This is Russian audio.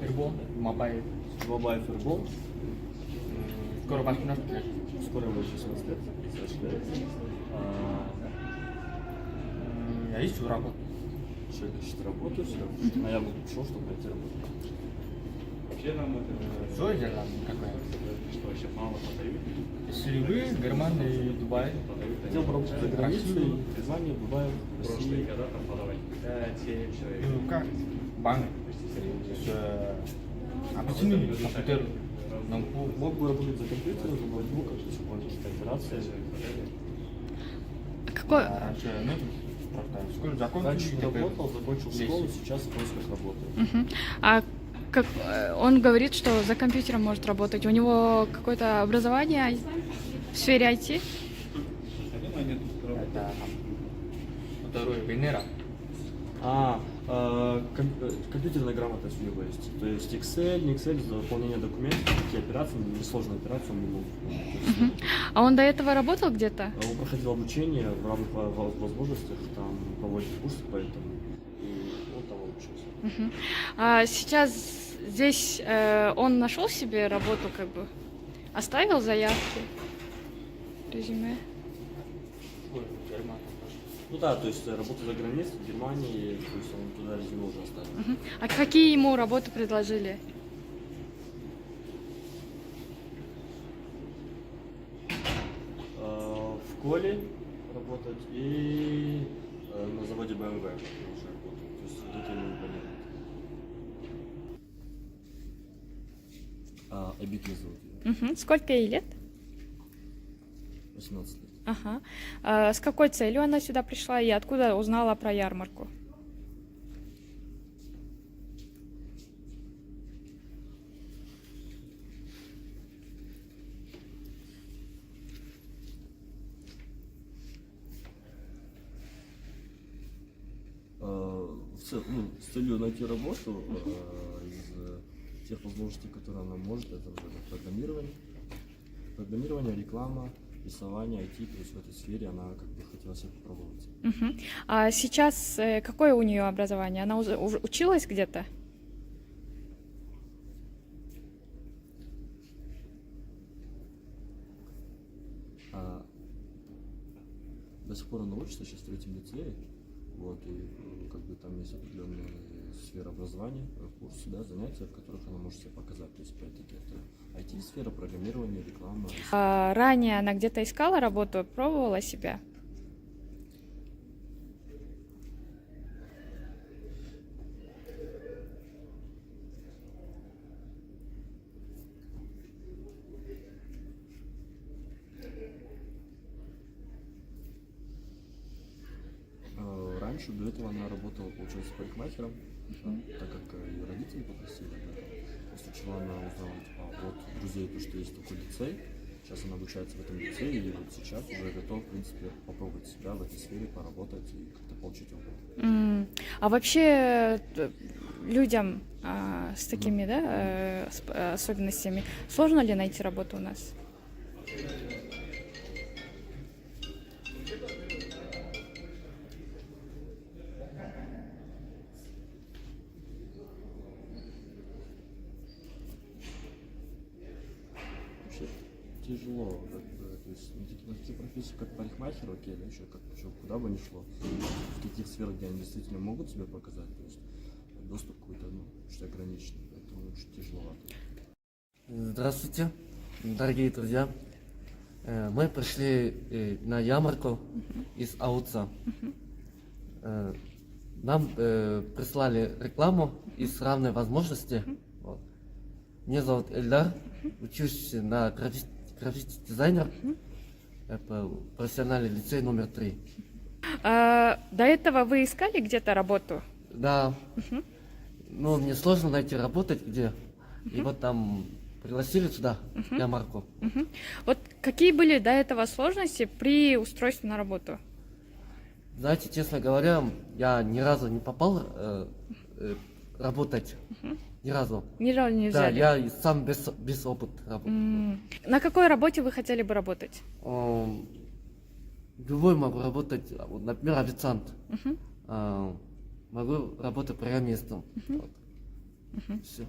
Фербол, Мобайл. Мобайл Фербол. Скоро 18 лет. Скоро будет 16 лет. 16 лет. Я ищу работу. Что ищет работу, все. А я бы пришел, чтобы найти работу. Что делать? Какое? Если вы, Германия и Дубай. Хотел бы работать за границей, в Германии, Дубае, в России. Ну как? Банк. Обычный компьютер. Мог бы работать за компьютером, за ноутбуком, выполнять какие-то операции. Какой? Раньше нет. Просто школу закончил. Раньше не работал, закончил школу, сейчас в поисках работы. А как он говорит, что за компьютером может работать? У него какое-то образование в сфере IT? Это второй Венера. Компьютерная грамотность у него есть. То есть Excel, не Excel, за выполнение документов, такие операции, несложные операции он не мог. А он до этого работал где-то? Он проходил обучение в равных возможностях, там проводит курсы, поэтому и он там обучился. А сейчас здесь он нашел себе работу, как бы оставил заявки, резюме? Ну да, то есть работа за границей, в Германии, то есть он туда резюме уже оставил. А какие ему работы предложили? В Коле работать и на заводе BMW уже работать. То есть где-то ему непонятно. Эбит меня зовут. Мгм. Сколько ей лет? 18 лет. Ага. А с какой целью она сюда пришла и откуда узнала про ярмарку? С целью найти работу из тех возможностей, которые она может, это уже программирование, реклама, рисование, IT, то есть в этой сфере она как бы хотела себя попробовать. Мгм. А сейчас какое у нее образование? Она уже училась где-то? До сих пор она учится, сейчас в третьем лицее, вот, и как бы там есть определенная сфера образования, курсы, да, занятия, в которых она может себя показать, то есть опять-таки это IT-сфера, программирование, реклама. Ранее она где-то искала работу, пробовала себя? Раньше, до этого она работала, получается, парикмахером, так как ее родители попросили. После чего она узнала, типа, от друзей, то, что есть такой лицей. Сейчас она обучается в этом лицее, и вот сейчас уже готова, в принципе, попробовать себя в этой сфере, поработать и как-то получить опыт. А вообще людям с такими, да, особенностями сложно ли найти работу у нас? Вообще тяжело, как бы, то есть на такие профессии, как парикмахер, окей, да, еще как еще куда бы ни шло, в таких сферах, где они действительно могут себя показать, то есть доступ какой-то, ну, что ограниченный, поэтому очень тяжеловато. Здравствуйте, дорогие друзья. Мы пришли на ярмарку из Ауца. Нам прислали рекламу из равной возможности. Вот. Меня зовут Эльдар, учусь на графический дизайнер, профессиональный лицей номер 3. До этого вы искали где-то работу? Да, но мне сложно найти работать где. И вот там пригласили сюда, ярмарку. Вот какие были до этого сложности при устройстве на работу? Знаете, честно говоря, я ни разу не попал работать. Ни разу. Ни разу не Да, взяли? я и сам без опыта работаю. На какой работе вы хотели бы работать? Любой могу работать, вот, например, официант. Могу работать программистом. Вот. Мгм. Все.